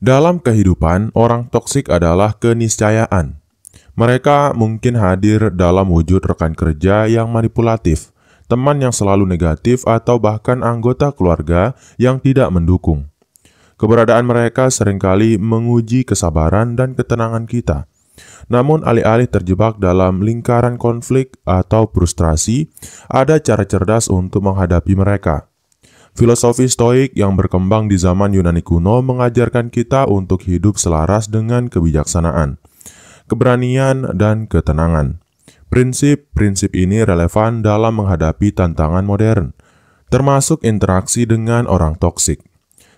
Dalam kehidupan, orang toksik adalah keniscayaan. Mereka mungkin hadir dalam wujud rekan kerja yang manipulatif, teman yang selalu negatif, atau bahkan anggota keluarga yang tidak mendukung. Keberadaan mereka seringkali menguji kesabaran dan ketenangan kita. Namun alih-alih terjebak dalam lingkaran konflik atau frustrasi, ada cara cerdas untuk menghadapi mereka. Filosofi Stoik yang berkembang di zaman Yunani kuno mengajarkan kita untuk hidup selaras dengan kebijaksanaan, keberanian, dan ketenangan. Prinsip-prinsip ini relevan dalam menghadapi tantangan modern, termasuk interaksi dengan orang toksik.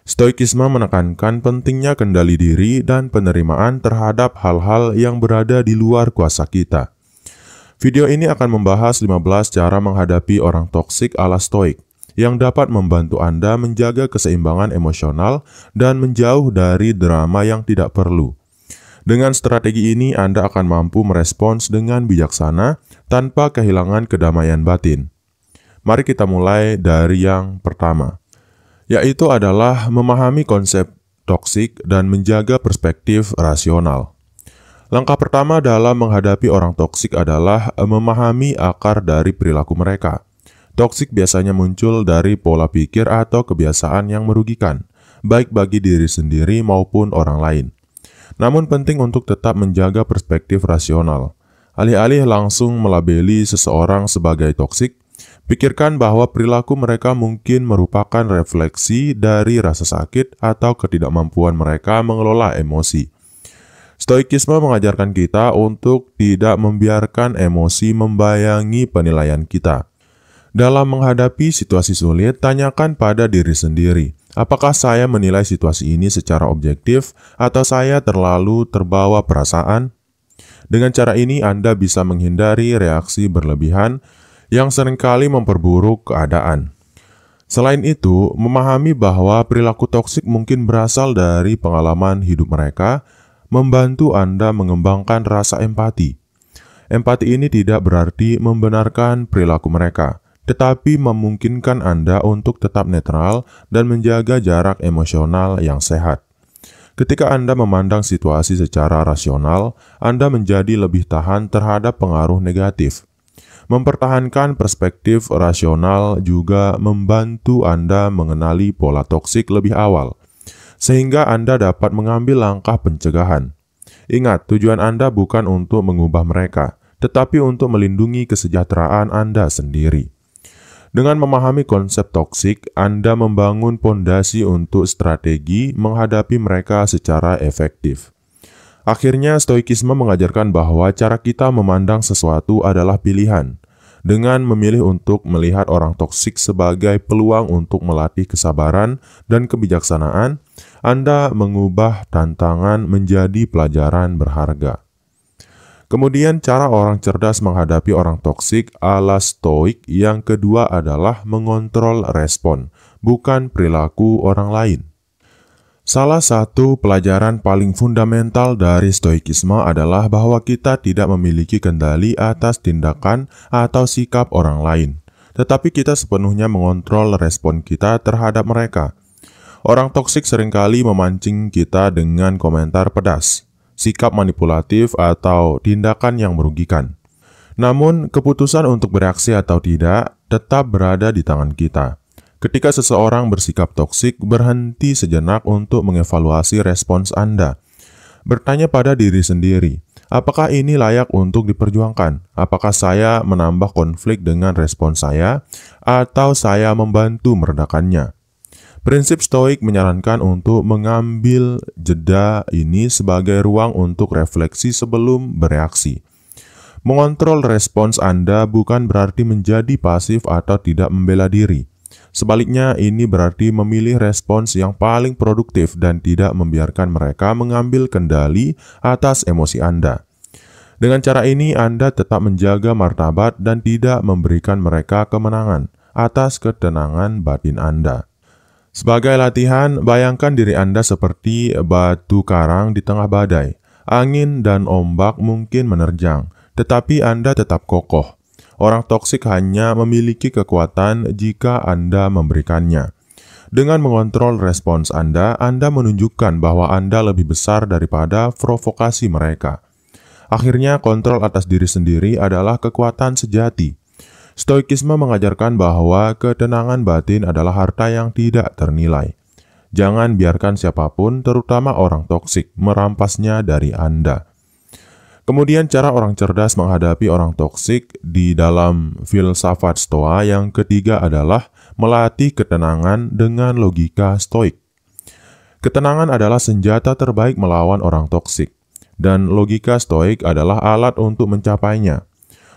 Stoikisme menekankan pentingnya kendali diri dan penerimaan terhadap hal-hal yang berada di luar kuasa kita. Video ini akan membahas 15 cara menghadapi orang toksik ala Stoik yang dapat membantu Anda menjaga keseimbangan emosional dan menjauh dari drama yang tidak perlu. Dengan strategi ini, Anda akan mampu merespons dengan bijaksana tanpa kehilangan kedamaian batin. Mari kita mulai dari yang pertama, yaitu adalah memahami konsep toksik dan menjaga perspektif rasional. Langkah pertama dalam menghadapi orang toksik adalah memahami akar dari perilaku mereka. Toksik biasanya muncul dari pola pikir atau kebiasaan yang merugikan, baik bagi diri sendiri maupun orang lain. Namun penting untuk tetap menjaga perspektif rasional. Alih-alih langsung melabeli seseorang sebagai toksik, pikirkan bahwa perilaku mereka mungkin merupakan refleksi dari rasa sakit atau ketidakmampuan mereka mengelola emosi. Stoikisme mengajarkan kita untuk tidak membiarkan emosi membayangi penilaian kita. Dalam menghadapi situasi sulit, tanyakan pada diri sendiri, apakah saya menilai situasi ini secara objektif atau saya terlalu terbawa perasaan? Dengan cara ini, Anda bisa menghindari reaksi berlebihan yang seringkali memperburuk keadaan. Selain itu, memahami bahwa perilaku toksik mungkin berasal dari pengalaman hidup mereka, membantu Anda mengembangkan rasa empati. Empati ini tidak berarti membenarkan perilaku mereka, tetapi memungkinkan Anda untuk tetap netral dan menjaga jarak emosional yang sehat. Ketika Anda memandang situasi secara rasional, Anda menjadi lebih tahan terhadap pengaruh negatif. Mempertahankan perspektif rasional juga membantu Anda mengenali pola toksik lebih awal, sehingga Anda dapat mengambil langkah pencegahan. Ingat, tujuan Anda bukan untuk mengubah mereka, tetapi untuk melindungi kesejahteraan Anda sendiri. Dengan memahami konsep toksik, Anda membangun pondasi untuk strategi menghadapi mereka secara efektif. Akhirnya, Stoikisme mengajarkan bahwa cara kita memandang sesuatu adalah pilihan. Dengan memilih untuk melihat orang toksik sebagai peluang untuk melatih kesabaran dan kebijaksanaan, Anda mengubah tantangan menjadi pelajaran berharga. Kemudian cara orang cerdas menghadapi orang toksik ala Stoik yang kedua adalah mengontrol respon, bukan perilaku orang lain. Salah satu pelajaran paling fundamental dari Stoikisme adalah bahwa kita tidak memiliki kendali atas tindakan atau sikap orang lain, tetapi kita sepenuhnya mengontrol respon kita terhadap mereka. Orang toksik seringkali memancing kita dengan komentar pedas, sikap manipulatif, atau tindakan yang merugikan. Namun, keputusan untuk bereaksi atau tidak tetap berada di tangan kita. Ketika seseorang bersikap toksik, berhenti sejenak untuk mengevaluasi respons Anda. Bertanya pada diri sendiri, apakah ini layak untuk diperjuangkan? Apakah saya menambah konflik dengan respons saya, atau saya membantu meredakannya? Prinsip Stoik menyarankan untuk mengambil jeda ini sebagai ruang untuk refleksi sebelum bereaksi. Mengontrol respons Anda bukan berarti menjadi pasif atau tidak membela diri. Sebaliknya, ini berarti memilih respons yang paling produktif dan tidak membiarkan mereka mengambil kendali atas emosi Anda. Dengan cara ini, Anda tetap menjaga martabat dan tidak memberikan mereka kemenangan atas ketenangan batin Anda. Sebagai latihan, bayangkan diri Anda seperti batu karang di tengah badai. Angin dan ombak mungkin menerjang, tetapi Anda tetap kokoh. Orang toksik hanya memiliki kekuatan jika Anda memberikannya. Dengan mengontrol respons Anda menunjukkan bahwa Anda lebih besar daripada provokasi mereka. Akhirnya, kontrol atas diri sendiri adalah kekuatan sejati. Stoikisme mengajarkan bahwa ketenangan batin adalah harta yang tidak ternilai. Jangan biarkan siapapun, terutama orang toksik, merampasnya dari Anda. Kemudian cara orang cerdas menghadapi orang toksik di dalam filsafat Stoa yang ketiga adalah melatih ketenangan dengan logika stoik. Ketenangan adalah senjata terbaik melawan orang toksik, dan logika stoik adalah alat untuk mencapainya.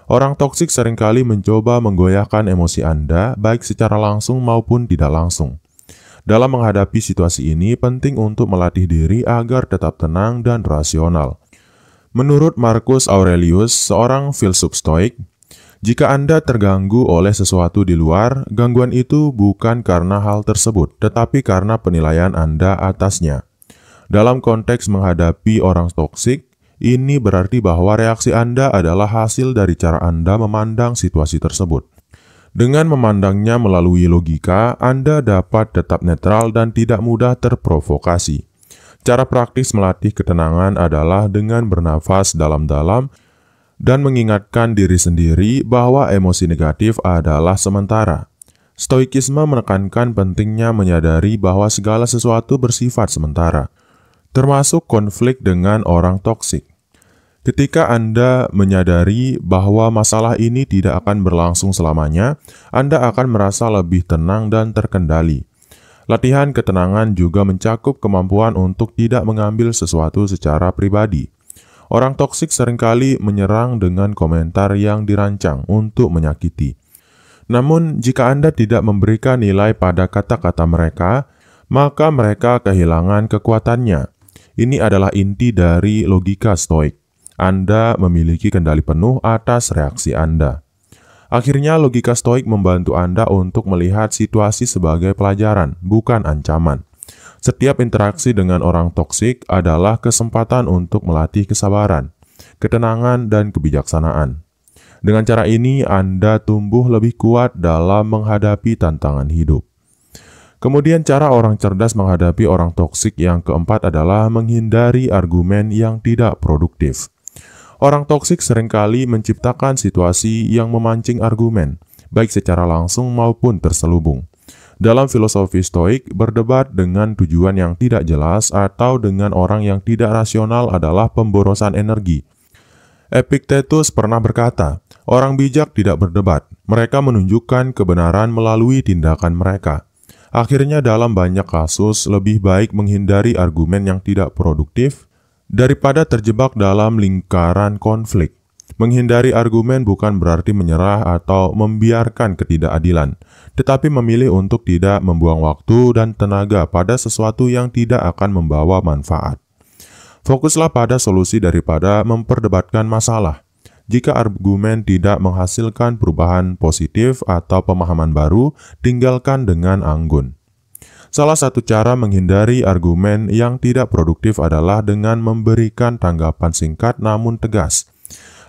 Orang toksik seringkali mencoba menggoyahkan emosi Anda, baik secara langsung maupun tidak langsung. Dalam menghadapi situasi ini, penting untuk melatih diri agar tetap tenang dan rasional. Menurut Marcus Aurelius, seorang filsuf stoik, jika Anda terganggu oleh sesuatu di luar, gangguan itu bukan karena hal tersebut, tetapi karena penilaian Anda atasnya. Dalam konteks menghadapi orang toksik, ini berarti bahwa reaksi Anda adalah hasil dari cara Anda memandang situasi tersebut. Dengan memandangnya melalui logika, Anda dapat tetap netral dan tidak mudah terprovokasi. Cara praktis melatih ketenangan adalah dengan bernafas dalam-dalam dan mengingatkan diri sendiri bahwa emosi negatif adalah sementara. Stoikisme menekankan pentingnya menyadari bahwa segala sesuatu bersifat sementara, termasuk konflik dengan orang toksik. Ketika Anda menyadari bahwa masalah ini tidak akan berlangsung selamanya, Anda akan merasa lebih tenang dan terkendali. Latihan ketenangan juga mencakup kemampuan untuk tidak mengambil sesuatu secara pribadi. Orang toksik seringkali menyerang dengan komentar yang dirancang untuk menyakiti. Namun, jika Anda tidak memberikan nilai pada kata-kata mereka, maka mereka kehilangan kekuatannya. Ini adalah inti dari logika stoik. Anda memiliki kendali penuh atas reaksi Anda. Akhirnya, logika stoik membantu Anda untuk melihat situasi sebagai pelajaran, bukan ancaman. Setiap interaksi dengan orang toksik adalah kesempatan untuk melatih kesabaran, ketenangan, dan kebijaksanaan. Dengan cara ini, Anda tumbuh lebih kuat dalam menghadapi tantangan hidup. Kemudian cara orang cerdas menghadapi orang toksik yang keempat adalah menghindari argumen yang tidak produktif. Orang toksik seringkali menciptakan situasi yang memancing argumen, baik secara langsung maupun terselubung. Dalam filosofi stoik, berdebat dengan tujuan yang tidak jelas atau dengan orang yang tidak rasional adalah pemborosan energi. Epictetus pernah berkata, orang bijak tidak berdebat, mereka menunjukkan kebenaran melalui tindakan mereka. Akhirnya dalam banyak kasus, lebih baik menghindari argumen yang tidak produktif daripada terjebak dalam lingkaran konflik. Menghindari argumen bukan berarti menyerah atau membiarkan ketidakadilan, tetapi memilih untuk tidak membuang waktu dan tenaga pada sesuatu yang tidak akan membawa manfaat. Fokuslah pada solusi daripada memperdebatkan masalah. Jika argumen tidak menghasilkan perubahan positif atau pemahaman baru, tinggalkan dengan anggun. Salah satu cara menghindari argumen yang tidak produktif adalah dengan memberikan tanggapan singkat namun tegas.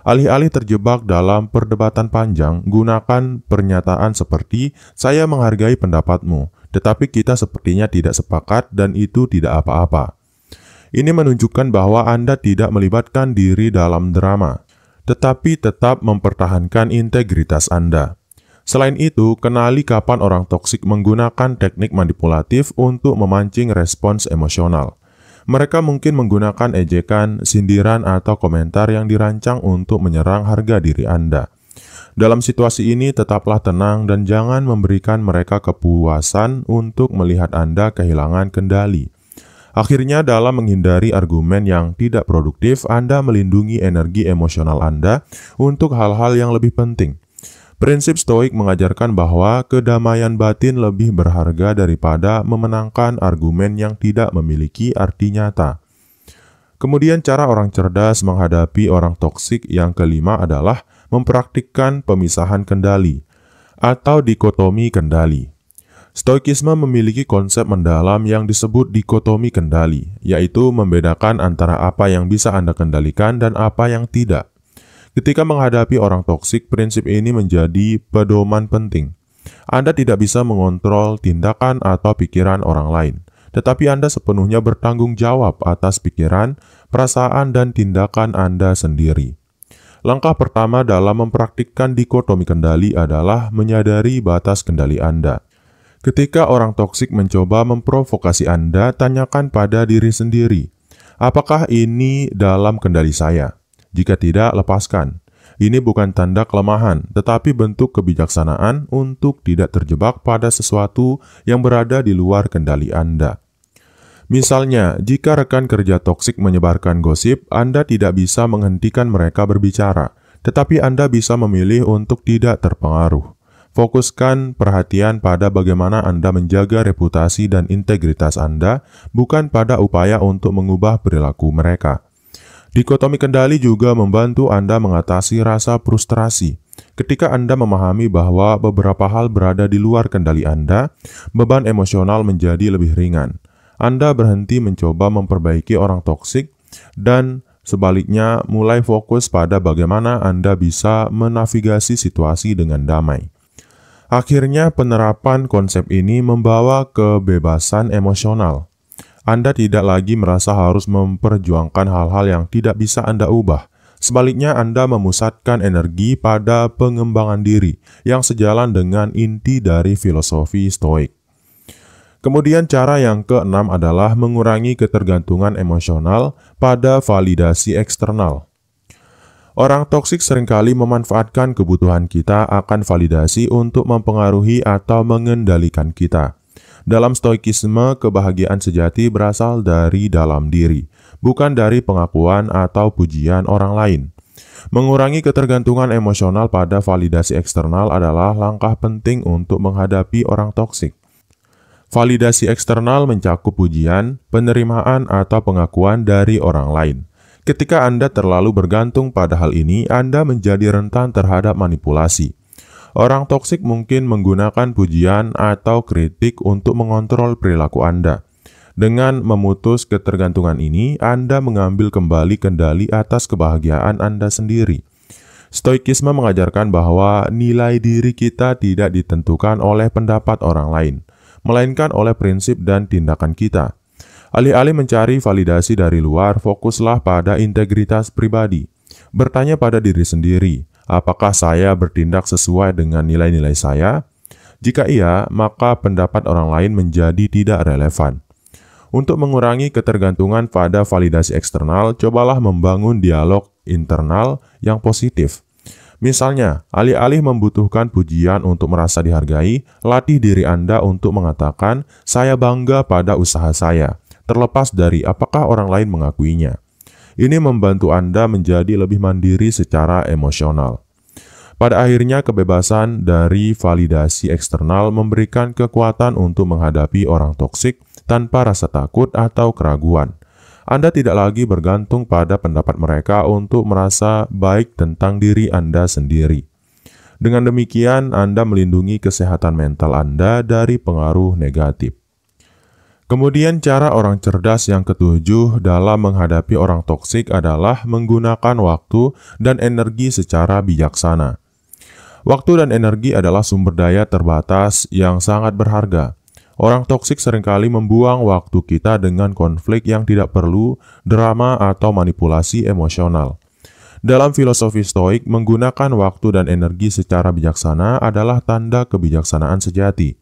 Alih-alih terjebak dalam perdebatan panjang, gunakan pernyataan seperti, "Saya menghargai pendapatmu, tetapi kita sepertinya tidak sepakat dan itu tidak apa-apa." Ini menunjukkan bahwa Anda tidak melibatkan diri dalam drama, tetapi tetap mempertahankan integritas Anda. Selain itu, kenali kapan orang toksik menggunakan teknik manipulatif untuk memancing respons emosional. Mereka mungkin menggunakan ejekan, sindiran, atau komentar yang dirancang untuk menyerang harga diri Anda. Dalam situasi ini, tetaplah tenang dan jangan memberikan mereka kepuasan untuk melihat Anda kehilangan kendali. Akhirnya, dalam menghindari argumen yang tidak produktif, Anda melindungi energi emosional Anda untuk hal-hal yang lebih penting. Prinsip stoik mengajarkan bahwa kedamaian batin lebih berharga daripada memenangkan argumen yang tidak memiliki arti nyata. Kemudian cara orang cerdas menghadapi orang toksik yang kelima adalah mempraktikkan pemisahan kendali atau dikotomi kendali. Stoikisme memiliki konsep mendalam yang disebut dikotomi kendali, yaitu membedakan antara apa yang bisa Anda kendalikan dan apa yang tidak. Ketika menghadapi orang toksik, prinsip ini menjadi pedoman penting. Anda tidak bisa mengontrol tindakan atau pikiran orang lain, tetapi Anda sepenuhnya bertanggung jawab atas pikiran, perasaan, dan tindakan Anda sendiri. Langkah pertama dalam mempraktikkan dikotomi kendali adalah menyadari batas kendali Anda. Ketika orang toksik mencoba memprovokasi Anda, tanyakan pada diri sendiri, apakah ini dalam kendali saya? Jika tidak, lepaskan. Ini bukan tanda kelemahan, tetapi bentuk kebijaksanaan untuk tidak terjebak pada sesuatu yang berada di luar kendali Anda. Misalnya, jika rekan kerja toksik menyebarkan gosip, Anda tidak bisa menghentikan mereka berbicara, tetapi Anda bisa memilih untuk tidak terpengaruh. Fokuskan perhatian pada bagaimana Anda menjaga reputasi dan integritas Anda, bukan pada upaya untuk mengubah perilaku mereka. Dikotomi kendali juga membantu Anda mengatasi rasa frustrasi. Ketika Anda memahami bahwa beberapa hal berada di luar kendali Anda, beban emosional menjadi lebih ringan. Anda berhenti mencoba memperbaiki orang toksik dan sebaliknya mulai fokus pada bagaimana Anda bisa menavigasi situasi dengan damai. Akhirnya, penerapan konsep ini membawa kebebasan emosional. Anda tidak lagi merasa harus memperjuangkan hal-hal yang tidak bisa Anda ubah. Sebaliknya, Anda memusatkan energi pada pengembangan diri yang sejalan dengan inti dari filosofi Stoik. Kemudian cara yang keenam adalah mengurangi ketergantungan emosional pada validasi eksternal. Orang toksik seringkali memanfaatkan kebutuhan kita akan validasi untuk mempengaruhi atau mengendalikan kita. Dalam stoikisme, kebahagiaan sejati berasal dari dalam diri, bukan dari pengakuan atau pujian orang lain. Mengurangi ketergantungan emosional pada validasi eksternal adalah langkah penting untuk menghadapi orang toksik. Validasi eksternal mencakup pujian, penerimaan, atau pengakuan dari orang lain. Ketika Anda terlalu bergantung pada hal ini, Anda menjadi rentan terhadap manipulasi. Orang toksik mungkin menggunakan pujian atau kritik untuk mengontrol perilaku Anda. Dengan memutus ketergantungan ini, Anda mengambil kembali kendali atas kebahagiaan Anda sendiri. Stoikisme mengajarkan bahwa nilai diri kita tidak ditentukan oleh pendapat orang lain, melainkan oleh prinsip dan tindakan kita. Alih-alih mencari validasi dari luar, fokuslah pada integritas pribadi. Bertanya pada diri sendiri, apakah saya bertindak sesuai dengan nilai-nilai saya? Jika iya, maka pendapat orang lain menjadi tidak relevan. Untuk mengurangi ketergantungan pada validasi eksternal, cobalah membangun dialog internal yang positif. Misalnya, alih-alih membutuhkan pujian untuk merasa dihargai, latih diri Anda untuk mengatakan, "Saya bangga pada usaha saya," terlepas dari apakah orang lain mengakuinya. Ini membantu Anda menjadi lebih mandiri secara emosional. Pada akhirnya, kebebasan dari validasi eksternal memberikan kekuatan untuk menghadapi orang toksik tanpa rasa takut atau keraguan. Anda tidak lagi bergantung pada pendapat mereka untuk merasa baik tentang diri Anda sendiri. Dengan demikian, Anda melindungi kesehatan mental Anda dari pengaruh negatif. Kemudian cara orang cerdas yang ketujuh dalam menghadapi orang toksik adalah menggunakan waktu dan energi secara bijaksana. Waktu dan energi adalah sumber daya terbatas yang sangat berharga. Orang toksik seringkali membuang waktu kita dengan konflik yang tidak perlu, drama, atau manipulasi emosional. Dalam filosofi Stoik, menggunakan waktu dan energi secara bijaksana adalah tanda kebijaksanaan sejati.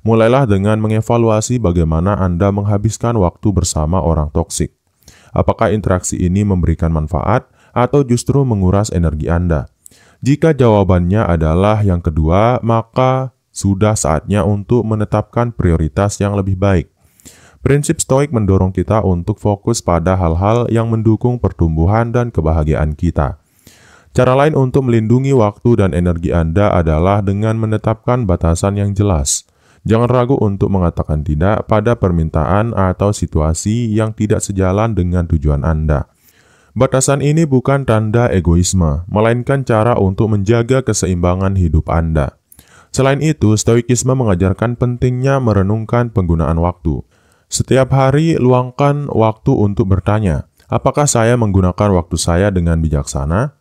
Mulailah dengan mengevaluasi bagaimana Anda menghabiskan waktu bersama orang toksik. Apakah interaksi ini memberikan manfaat atau justru menguras energi Anda? Jika jawabannya adalah yang kedua, maka sudah saatnya untuk menetapkan prioritas yang lebih baik. Prinsip Stoik mendorong kita untuk fokus pada hal-hal yang mendukung pertumbuhan dan kebahagiaan kita. Cara lain untuk melindungi waktu dan energi Anda adalah dengan menetapkan batasan yang jelas. Jangan ragu untuk mengatakan tidak pada permintaan atau situasi yang tidak sejalan dengan tujuan Anda. Batasan ini bukan tanda egoisme, melainkan cara untuk menjaga keseimbangan hidup Anda. Selain itu, Stoikisme mengajarkan pentingnya merenungkan penggunaan waktu. Setiap hari, luangkan waktu untuk bertanya, apakah saya menggunakan waktu saya dengan bijaksana?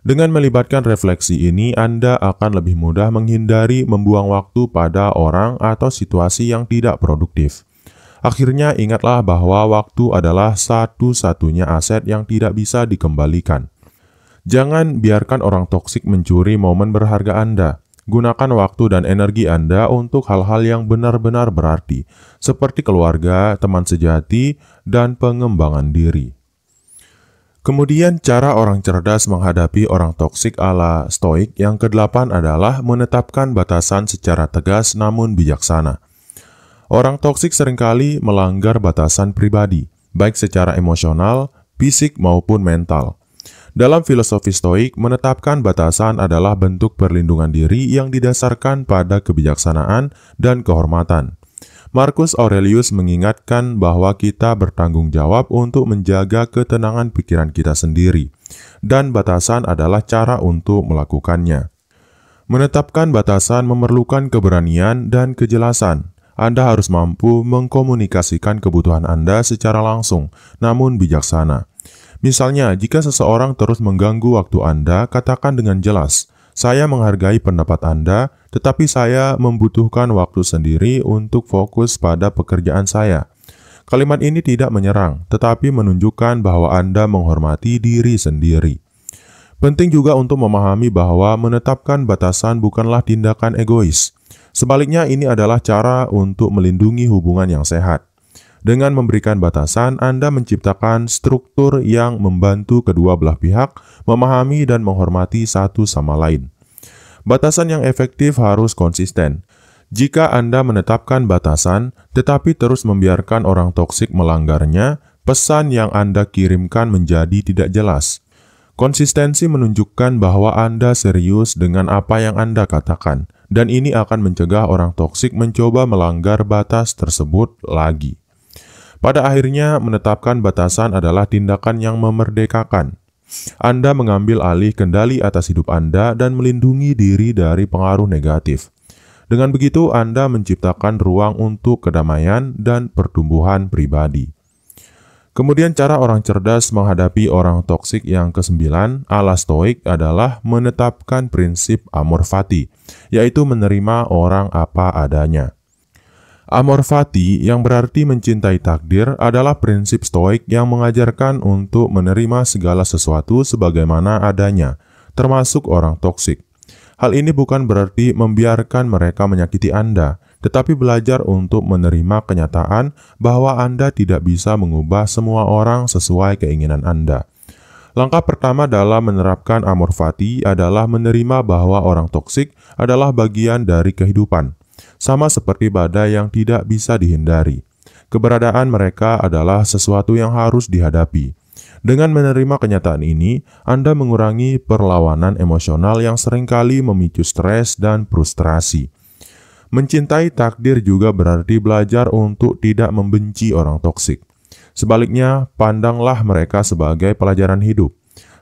Dengan melibatkan refleksi ini, Anda akan lebih mudah menghindari membuang waktu pada orang atau situasi yang tidak produktif. Akhirnya, ingatlah bahwa waktu adalah satu-satunya aset yang tidak bisa dikembalikan. Jangan biarkan orang toksik mencuri momen berharga Anda. Gunakan waktu dan energi Anda untuk hal-hal yang benar-benar berarti, seperti keluarga, teman sejati, dan pengembangan diri. Kemudian, cara orang cerdas menghadapi orang toksik ala Stoik yang ke-8 adalah menetapkan batasan secara tegas namun bijaksana. Orang toksik seringkali melanggar batasan pribadi, baik secara emosional, fisik, maupun mental. Dalam filosofi Stoik, menetapkan batasan adalah bentuk perlindungan diri yang didasarkan pada kebijaksanaan dan kehormatan. Marcus Aurelius mengingatkan bahwa kita bertanggung jawab untuk menjaga ketenangan pikiran kita sendiri, dan batasan adalah cara untuk melakukannya. Menetapkan batasan memerlukan keberanian dan kejelasan. Anda harus mampu mengkomunikasikan kebutuhan Anda secara langsung, namun bijaksana. Misalnya, jika seseorang terus mengganggu waktu Anda, katakan dengan jelas, "Saya menghargai pendapat Anda, tetapi saya membutuhkan waktu sendiri untuk fokus pada pekerjaan saya." Kalimat ini tidak menyerang, tetapi menunjukkan bahwa Anda menghormati diri sendiri. Penting juga untuk memahami bahwa menetapkan batasan bukanlah tindakan egois. Sebaliknya, ini adalah cara untuk melindungi hubungan yang sehat. Dengan memberikan batasan, Anda menciptakan struktur yang membantu kedua belah pihak memahami dan menghormati satu sama lain. Batasan yang efektif harus konsisten. Jika Anda menetapkan batasan, tetapi terus membiarkan orang toksik melanggarnya, pesan yang Anda kirimkan menjadi tidak jelas. Konsistensi menunjukkan bahwa Anda serius dengan apa yang Anda katakan, dan ini akan mencegah orang toksik mencoba melanggar batas tersebut lagi. Pada akhirnya, menetapkan batasan adalah tindakan yang memerdekakan. Anda mengambil alih kendali atas hidup Anda dan melindungi diri dari pengaruh negatif. Dengan begitu, Anda menciptakan ruang untuk kedamaian dan pertumbuhan pribadi. Kemudian, cara orang cerdas menghadapi orang toksik yang ke-9 ala Stoik adalah menetapkan prinsip amor fati, yaitu menerima orang apa adanya. Amor fati, yang berarti mencintai takdir, adalah prinsip Stoik yang mengajarkan untuk menerima segala sesuatu sebagaimana adanya, termasuk orang toksik. Hal ini bukan berarti membiarkan mereka menyakiti Anda, tetapi belajar untuk menerima kenyataan bahwa Anda tidak bisa mengubah semua orang sesuai keinginan Anda. Langkah pertama dalam menerapkan amor fati adalah menerima bahwa orang toksik adalah bagian dari kehidupan. Sama seperti badai yang tidak bisa dihindari. Keberadaan mereka adalah sesuatu yang harus dihadapi. Dengan menerima kenyataan ini, Anda mengurangi perlawanan emosional yang seringkali memicu stres dan frustrasi. Mencintai takdir juga berarti belajar untuk tidak membenci orang toksik. Sebaliknya, pandanglah mereka sebagai pelajaran hidup.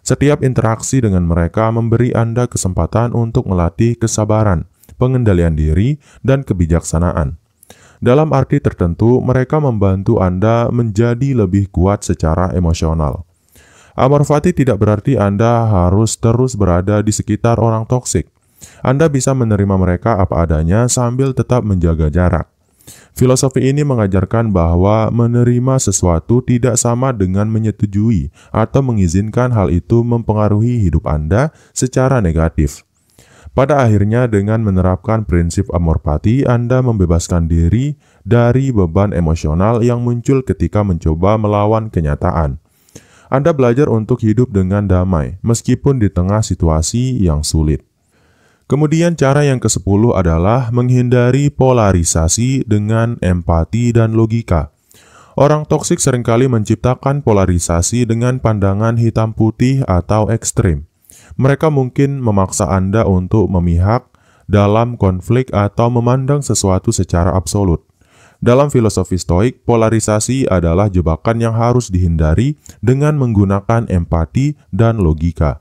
Setiap interaksi dengan mereka memberi Anda kesempatan untuk melatih kesabaran, pengendalian diri, dan kebijaksanaan. Dalam arti tertentu, mereka membantu Anda menjadi lebih kuat secara emosional. Amor fati tidak berarti Anda harus terus berada di sekitar orang toksik. Anda bisa menerima mereka apa adanya sambil tetap menjaga jarak. Filosofi ini mengajarkan bahwa menerima sesuatu tidak sama dengan menyetujui atau mengizinkan hal itu mempengaruhi hidup Anda secara negatif. Pada akhirnya, dengan menerapkan prinsip amor fati, Anda membebaskan diri dari beban emosional yang muncul ketika mencoba melawan kenyataan. Anda belajar untuk hidup dengan damai, meskipun di tengah situasi yang sulit. Kemudian cara yang ke-10 adalah menghindari polarisasi dengan empati dan logika. Orang toksik seringkali menciptakan polarisasi dengan pandangan hitam putih atau ekstrim. Mereka mungkin memaksa Anda untuk memihak dalam konflik atau memandang sesuatu secara absolut. Dalam filosofi Stoik, polarisasi adalah jebakan yang harus dihindari dengan menggunakan empati dan logika.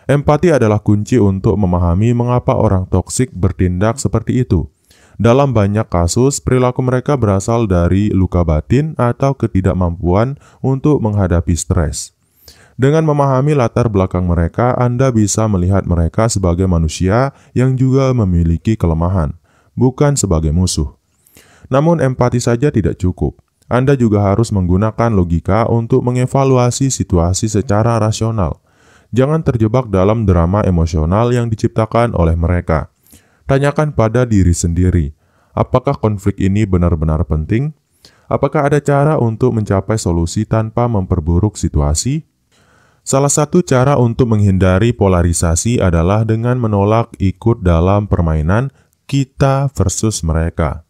Empati adalah kunci untuk memahami mengapa orang toksik bertindak seperti itu. Dalam banyak kasus, perilaku mereka berasal dari luka batin atau ketidakmampuan untuk menghadapi stres. Dengan memahami latar belakang mereka, Anda bisa melihat mereka sebagai manusia yang juga memiliki kelemahan, bukan sebagai musuh. Namun empati saja tidak cukup. Anda juga harus menggunakan logika untuk mengevaluasi situasi secara rasional. Jangan terjebak dalam drama emosional yang diciptakan oleh mereka. Tanyakan pada diri sendiri, apakah konflik ini benar-benar penting? Apakah ada cara untuk mencapai solusi tanpa memperburuk situasi? Salah satu cara untuk menghindari polarisasi adalah dengan menolak ikut dalam permainan kita versus mereka.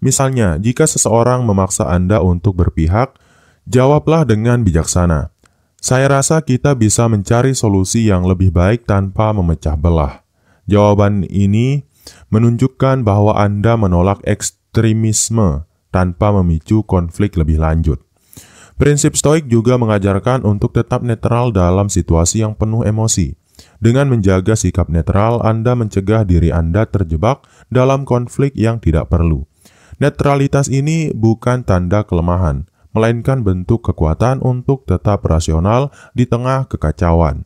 Misalnya, jika seseorang memaksa Anda untuk berpihak, jawablah dengan bijaksana. Saya rasa kita bisa mencari solusi yang lebih baik tanpa memecah belah. Jawaban ini menunjukkan bahwa Anda menolak ekstremisme tanpa memicu konflik lebih lanjut. Prinsip Stoik juga mengajarkan untuk tetap netral dalam situasi yang penuh emosi. Dengan menjaga sikap netral, Anda mencegah diri Anda terjebak dalam konflik yang tidak perlu. Netralitas ini bukan tanda kelemahan, melainkan bentuk kekuatan untuk tetap rasional di tengah kekacauan.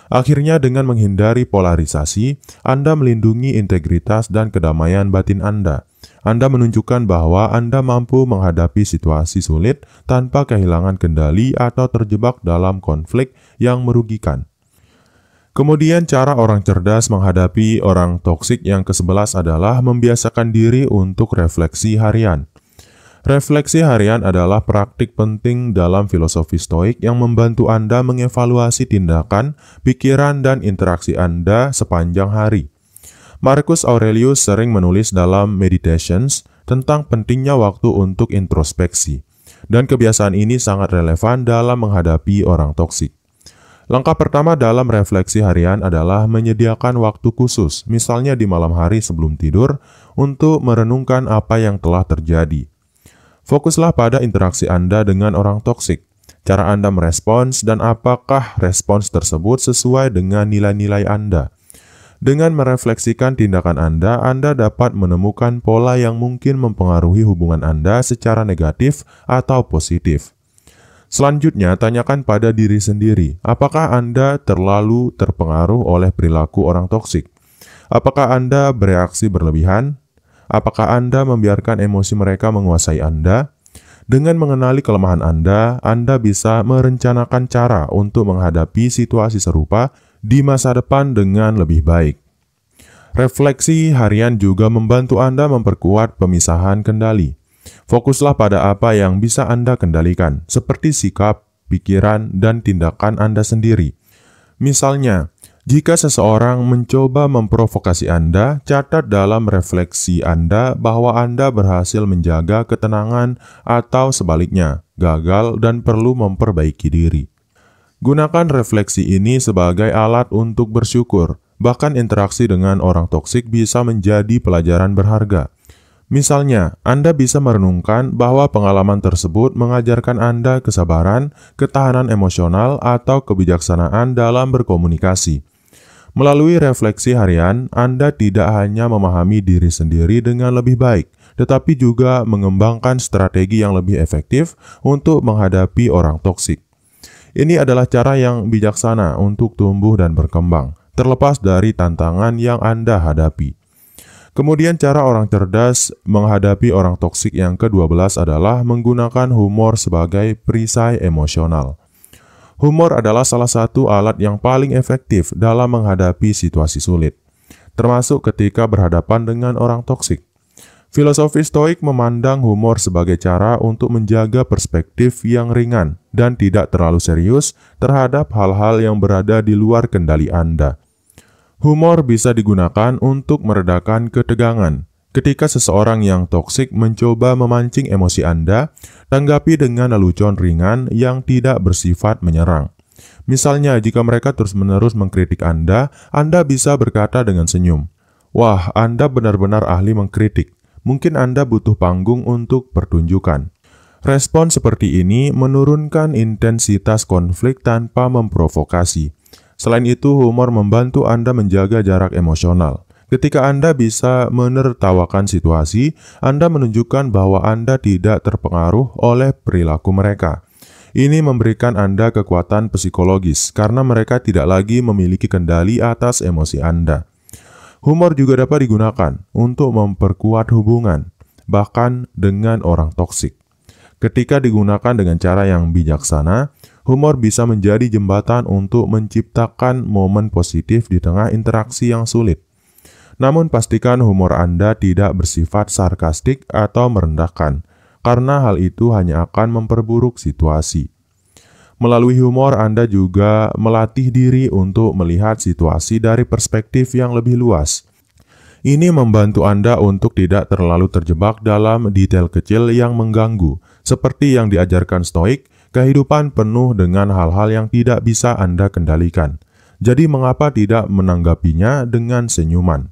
Akhirnya, dengan menghindari polarisasi, Anda melindungi integritas dan kedamaian batin Anda. Anda menunjukkan bahwa Anda mampu menghadapi situasi sulit tanpa kehilangan kendali atau terjebak dalam konflik yang merugikan. Kemudian, cara orang cerdas menghadapi orang toksik yang ke-11 adalah membiasakan diri untuk refleksi harian. Refleksi harian adalah praktik penting dalam filosofi Stoik yang membantu Anda mengevaluasi tindakan, pikiran, dan interaksi Anda sepanjang hari. Marcus Aurelius sering menulis dalam Meditations tentang pentingnya waktu untuk introspeksi, dan kebiasaan ini sangat relevan dalam menghadapi orang toksik. Langkah pertama dalam refleksi harian adalah menyediakan waktu khusus, misalnya di malam hari sebelum tidur, untuk merenungkan apa yang telah terjadi. Fokuslah pada interaksi Anda dengan orang toksik, cara Anda merespons, dan apakah respons tersebut sesuai dengan nilai-nilai Anda. Dengan merefleksikan tindakan Anda dapat menemukan pola yang mungkin mempengaruhi hubungan Anda secara negatif atau positif. Selanjutnya, tanyakan pada diri sendiri, apakah Anda terlalu terpengaruh oleh perilaku orang toksik? Apakah Anda bereaksi berlebihan? Apakah Anda membiarkan emosi mereka menguasai Anda? Dengan mengenali kelemahan Anda bisa merencanakan cara untuk menghadapi situasi serupa di masa depan dengan lebih baik. Refleksi harian juga membantu Anda memperkuat pemisahan kendali. Fokuslah pada apa yang bisa Anda kendalikan, seperti sikap, pikiran, dan tindakan Anda sendiri. Misalnya, jika seseorang mencoba memprovokasi Anda, catat dalam refleksi Anda bahwa Anda berhasil menjaga ketenangan atau sebaliknya, gagal dan perlu memperbaiki diri. Gunakan refleksi ini sebagai alat untuk bersyukur. Bahkan interaksi dengan orang toksik bisa menjadi pelajaran berharga. Misalnya, Anda bisa merenungkan bahwa pengalaman tersebut mengajarkan Anda kesabaran, ketahanan emosional, atau kebijaksanaan dalam berkomunikasi. Melalui refleksi harian, Anda tidak hanya memahami diri sendiri dengan lebih baik, tetapi juga mengembangkan strategi yang lebih efektif untuk menghadapi orang toksik. Ini adalah cara yang bijaksana untuk tumbuh dan berkembang, terlepas dari tantangan yang Anda hadapi. Kemudian cara orang cerdas menghadapi orang toksik yang ke-12 adalah menggunakan humor sebagai perisai emosional. Humor adalah salah satu alat yang paling efektif dalam menghadapi situasi sulit, termasuk ketika berhadapan dengan orang toksik. Filosofi Stoik memandang humor sebagai cara untuk menjaga perspektif yang ringan dan tidak terlalu serius terhadap hal-hal yang berada di luar kendali Anda. Humor bisa digunakan untuk meredakan ketegangan. Ketika seseorang yang toksik mencoba memancing emosi Anda, tanggapi dengan lelucon ringan yang tidak bersifat menyerang. Misalnya, jika mereka terus-menerus mengkritik Anda bisa berkata dengan senyum, "Wah, Anda benar-benar ahli mengkritik. Mungkin Anda butuh panggung untuk pertunjukan." Respon seperti ini menurunkan intensitas konflik tanpa memprovokasi. Selain itu, humor membantu Anda menjaga jarak emosional. Ketika Anda bisa menertawakan situasi, Anda menunjukkan bahwa Anda tidak terpengaruh oleh perilaku mereka. Ini memberikan Anda kekuatan psikologis karena mereka tidak lagi memiliki kendali atas emosi Anda. Humor juga dapat digunakan untuk memperkuat hubungan, bahkan dengan orang toksik. Ketika digunakan dengan cara yang bijaksana, humor bisa menjadi jembatan untuk menciptakan momen positif di tengah interaksi yang sulit. Namun pastikan humor Anda tidak bersifat sarkastik atau merendahkan, karena hal itu hanya akan memperburuk situasi. Melalui humor, Anda juga melatih diri untuk melihat situasi dari perspektif yang lebih luas. Ini membantu Anda untuk tidak terlalu terjebak dalam detail kecil yang mengganggu. Seperti yang diajarkan Stoik, kehidupan penuh dengan hal-hal yang tidak bisa Anda kendalikan. Jadi mengapa tidak menanggapinya dengan senyuman?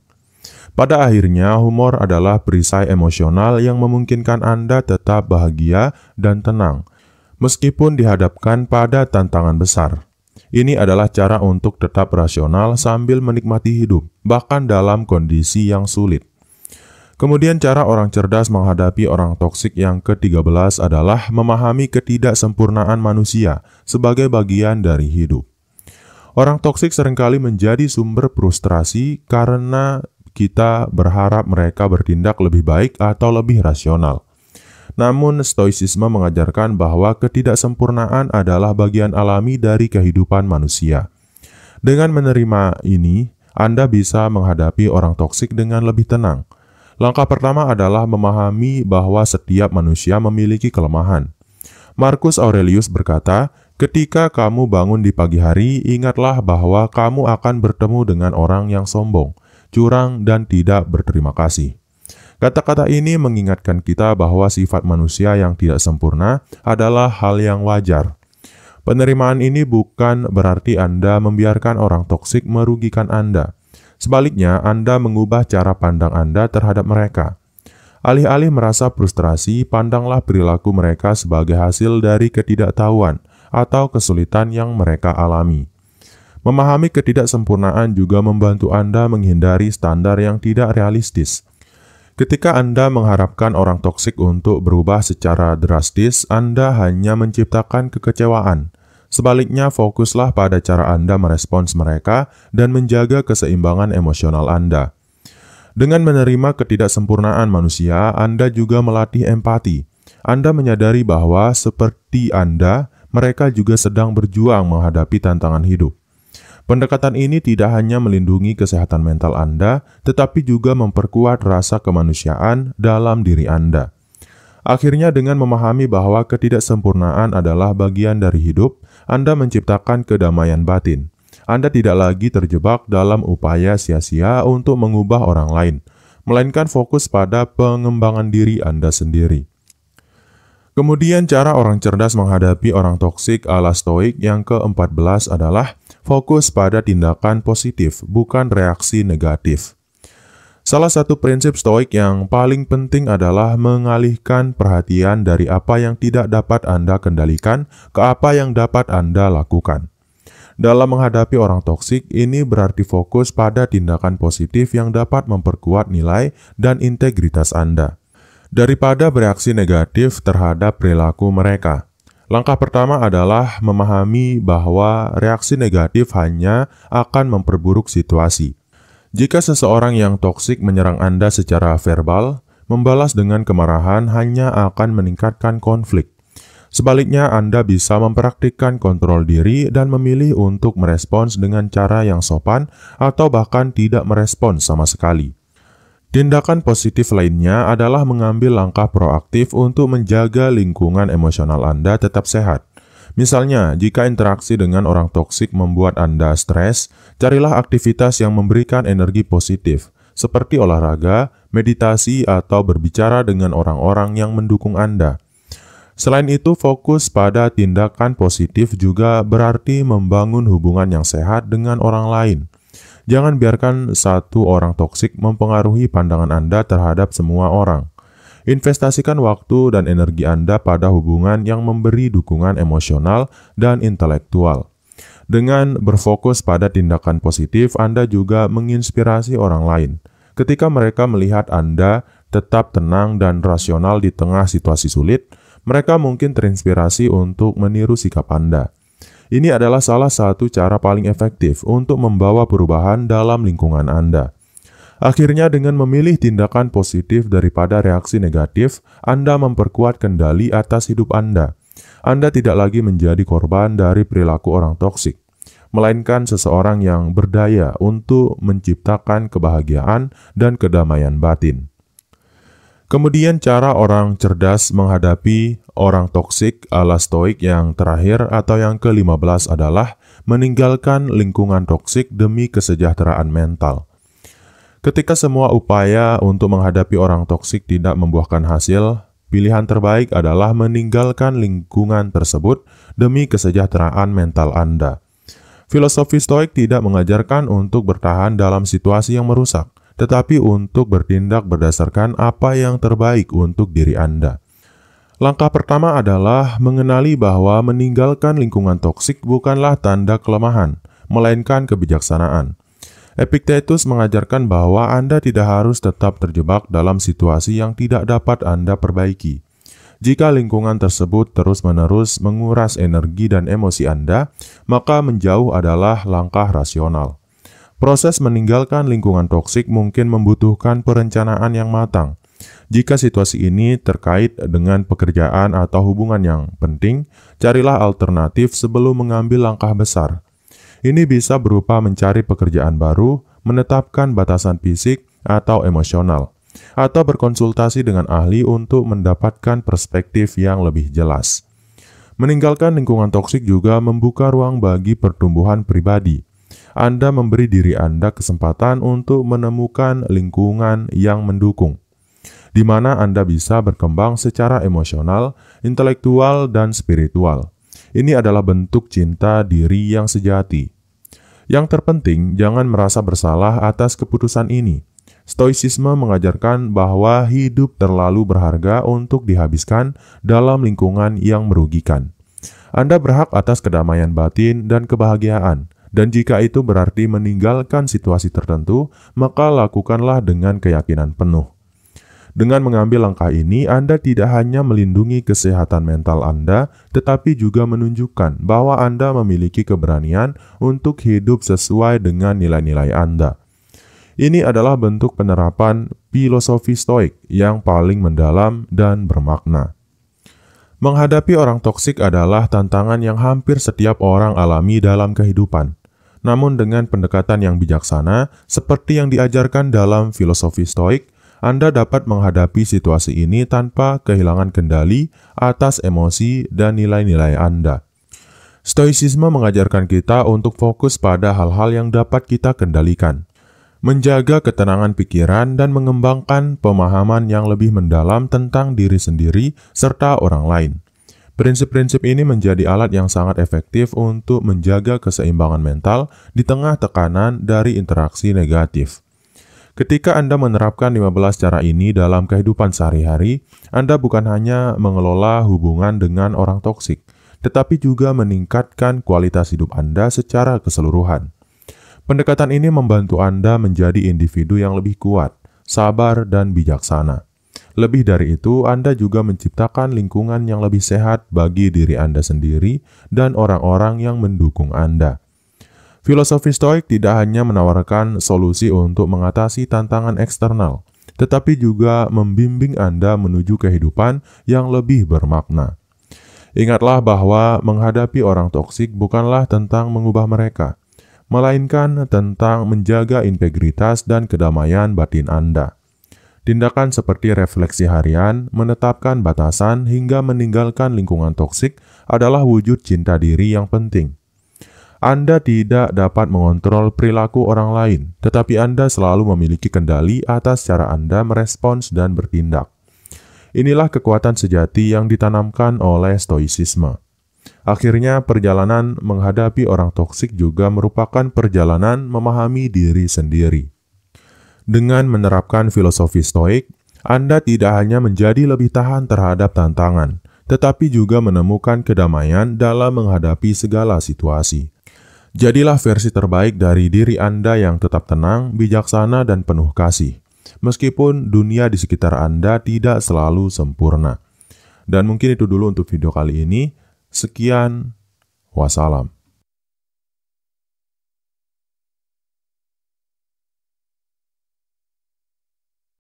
Pada akhirnya, humor adalah perisai emosional yang memungkinkan Anda tetap bahagia dan tenang, meskipun dihadapkan pada tantangan besar. Ini adalah cara untuk tetap rasional sambil menikmati hidup, bahkan dalam kondisi yang sulit. Kemudian cara orang cerdas menghadapi orang toksik yang ke-13 adalah memahami ketidaksempurnaan manusia sebagai bagian dari hidup. Orang toksik seringkali menjadi sumber frustrasi karena kita berharap mereka bertindak lebih baik atau lebih rasional. Namun, Stoicisme mengajarkan bahwa ketidaksempurnaan adalah bagian alami dari kehidupan manusia. Dengan menerima ini, Anda bisa menghadapi orang toksik dengan lebih tenang. Langkah pertama adalah memahami bahwa setiap manusia memiliki kelemahan. Marcus Aurelius berkata, "Ketika kamu bangun di pagi hari, ingatlah bahwa kamu akan bertemu dengan orang yang sombong, curang, dan tidak berterima kasih." Kata-kata ini mengingatkan kita bahwa sifat manusia yang tidak sempurna adalah hal yang wajar. Penerimaan ini bukan berarti Anda membiarkan orang toksik merugikan Anda. Sebaliknya, Anda mengubah cara pandang Anda terhadap mereka. Alih-alih merasa frustrasi, pandanglah perilaku mereka sebagai hasil dari ketidaktahuan atau kesulitan yang mereka alami. Memahami ketidaksempurnaan juga membantu Anda menghindari standar yang tidak realistis. Ketika Anda mengharapkan orang toksik untuk berubah secara drastis, Anda hanya menciptakan kekecewaan. Sebaliknya, fokuslah pada cara Anda merespons mereka dan menjaga keseimbangan emosional Anda. Dengan menerima ketidaksempurnaan manusia, Anda juga melatih empati. Anda menyadari bahwa seperti Anda, mereka juga sedang berjuang menghadapi tantangan hidup. Pendekatan ini tidak hanya melindungi kesehatan mental Anda, tetapi juga memperkuat rasa kemanusiaan dalam diri Anda. Akhirnya, dengan memahami bahwa ketidaksempurnaan adalah bagian dari hidup, Anda menciptakan kedamaian batin. Anda tidak lagi terjebak dalam upaya sia-sia untuk mengubah orang lain, melainkan fokus pada pengembangan diri Anda sendiri. Kemudian cara orang cerdas menghadapi orang toksik ala Stoik yang ke-14 adalah fokus pada tindakan positif, bukan reaksi negatif. Salah satu prinsip Stoik yang paling penting adalah mengalihkan perhatian dari apa yang tidak dapat Anda kendalikan ke apa yang dapat Anda lakukan. Dalam menghadapi orang toksik, ini berarti fokus pada tindakan positif yang dapat memperkuat nilai dan integritas Anda, daripada bereaksi negatif terhadap perilaku mereka. Langkah pertama adalah memahami bahwa reaksi negatif hanya akan memperburuk situasi. Jika seseorang yang toksik menyerang Anda secara verbal, membalas dengan kemarahan hanya akan meningkatkan konflik. Sebaliknya, Anda bisa mempraktikkan kontrol diri dan memilih untuk merespons dengan cara yang sopan atau bahkan tidak merespons sama sekali. Tindakan positif lainnya adalah mengambil langkah proaktif untuk menjaga lingkungan emosional Anda tetap sehat. Misalnya, jika interaksi dengan orang toksik membuat Anda stres, carilah aktivitas yang memberikan energi positif, seperti olahraga, meditasi, atau berbicara dengan orang-orang yang mendukung Anda. Selain itu, fokus pada tindakan positif juga berarti membangun hubungan yang sehat dengan orang lain. Jangan biarkan satu orang toksik mempengaruhi pandangan Anda terhadap semua orang. Investasikan waktu dan energi Anda pada hubungan yang memberi dukungan emosional dan intelektual. Dengan berfokus pada tindakan positif, Anda juga menginspirasi orang lain. Ketika mereka melihat Anda tetap tenang dan rasional di tengah situasi sulit, Mereka mungkin terinspirasi untuk meniru sikap Anda. Ini adalah salah satu cara paling efektif untuk membawa perubahan dalam lingkungan Anda. Akhirnya, dengan memilih tindakan positif daripada reaksi negatif, Anda memperkuat kendali atas hidup Anda. Anda tidak lagi menjadi korban dari perilaku orang toksik, melainkan seseorang yang berdaya untuk menciptakan kebahagiaan dan kedamaian batin. Kemudian, cara orang cerdas menghadapi orang toksik ala stoik yang terakhir atau yang ke-15 adalah meninggalkan lingkungan toksik demi kesejahteraan mental. Ketika semua upaya untuk menghadapi orang toksik tidak membuahkan hasil, pilihan terbaik adalah meninggalkan lingkungan tersebut demi kesejahteraan mental Anda. Filosofi stoik tidak mengajarkan untuk bertahan dalam situasi yang merusak, tetapi untuk bertindak berdasarkan apa yang terbaik untuk diri Anda. Langkah pertama adalah mengenali bahwa meninggalkan lingkungan toksik bukanlah tanda kelemahan, melainkan kebijaksanaan. Epictetus mengajarkan bahwa Anda tidak harus tetap terjebak dalam situasi yang tidak dapat Anda perbaiki. Jika lingkungan tersebut terus-menerus menguras energi dan emosi Anda, maka menjauh adalah langkah rasional. Proses meninggalkan lingkungan toksik mungkin membutuhkan perencanaan yang matang. Jika situasi ini terkait dengan pekerjaan atau hubungan yang penting, carilah alternatif sebelum mengambil langkah besar. Ini bisa berupa mencari pekerjaan baru, menetapkan batasan fisik atau emosional, atau berkonsultasi dengan ahli untuk mendapatkan perspektif yang lebih jelas. Meninggalkan lingkungan toksik juga membuka ruang bagi pertumbuhan pribadi. Anda memberi diri Anda kesempatan untuk menemukan lingkungan yang mendukung, di mana Anda bisa berkembang secara emosional, intelektual, dan spiritual. Ini adalah bentuk cinta diri yang sejati. Yang terpenting, jangan merasa bersalah atas keputusan ini. Stoicisme mengajarkan bahwa hidup terlalu berharga untuk dihabiskan dalam lingkungan yang merugikan. Anda berhak atas kedamaian batin dan kebahagiaan, dan jika itu berarti meninggalkan situasi tertentu, maka lakukanlah dengan keyakinan penuh. Dengan mengambil langkah ini, Anda tidak hanya melindungi kesehatan mental Anda, tetapi juga menunjukkan bahwa Anda memiliki keberanian untuk hidup sesuai dengan nilai-nilai Anda. Ini adalah bentuk penerapan filosofi stoik yang paling mendalam dan bermakna. Menghadapi orang toksik adalah tantangan yang hampir setiap orang alami dalam kehidupan. Namun dengan pendekatan yang bijaksana, seperti yang diajarkan dalam filosofi stoik, Anda dapat menghadapi situasi ini tanpa kehilangan kendali atas emosi dan nilai-nilai Anda. Stoicisme mengajarkan kita untuk fokus pada hal-hal yang dapat kita kendalikan, menjaga ketenangan pikiran, dan mengembangkan pemahaman yang lebih mendalam tentang diri sendiri serta orang lain. Prinsip-prinsip ini menjadi alat yang sangat efektif untuk menjaga keseimbangan mental di tengah tekanan dari interaksi negatif. Ketika Anda menerapkan 15 cara ini dalam kehidupan sehari-hari, Anda bukan hanya mengelola hubungan dengan orang toksik, tetapi juga meningkatkan kualitas hidup Anda secara keseluruhan. Pendekatan ini membantu Anda menjadi individu yang lebih kuat, sabar, dan bijaksana. Lebih dari itu, Anda juga menciptakan lingkungan yang lebih sehat bagi diri Anda sendiri dan orang-orang yang mendukung Anda. Filosofi stoik tidak hanya menawarkan solusi untuk mengatasi tantangan eksternal, tetapi juga membimbing Anda menuju kehidupan yang lebih bermakna. Ingatlah bahwa menghadapi orang toksik bukanlah tentang mengubah mereka, melainkan tentang menjaga integritas dan kedamaian batin Anda. Tindakan seperti refleksi harian, menetapkan batasan, hingga meninggalkan lingkungan toksik adalah wujud cinta diri yang penting. Anda tidak dapat mengontrol perilaku orang lain, tetapi Anda selalu memiliki kendali atas cara Anda merespons dan bertindak. Inilah kekuatan sejati yang ditanamkan oleh stoicisme. Akhirnya, perjalanan menghadapi orang toksik juga merupakan perjalanan memahami diri sendiri. Dengan menerapkan filosofi stoik, Anda tidak hanya menjadi lebih tahan terhadap tantangan, tetapi juga menemukan kedamaian dalam menghadapi segala situasi. Jadilah versi terbaik dari diri Anda yang tetap tenang, bijaksana, dan penuh kasih, meskipun dunia di sekitar Anda tidak selalu sempurna. Dan mungkin itu dulu untuk video kali ini. Sekian, wassalam.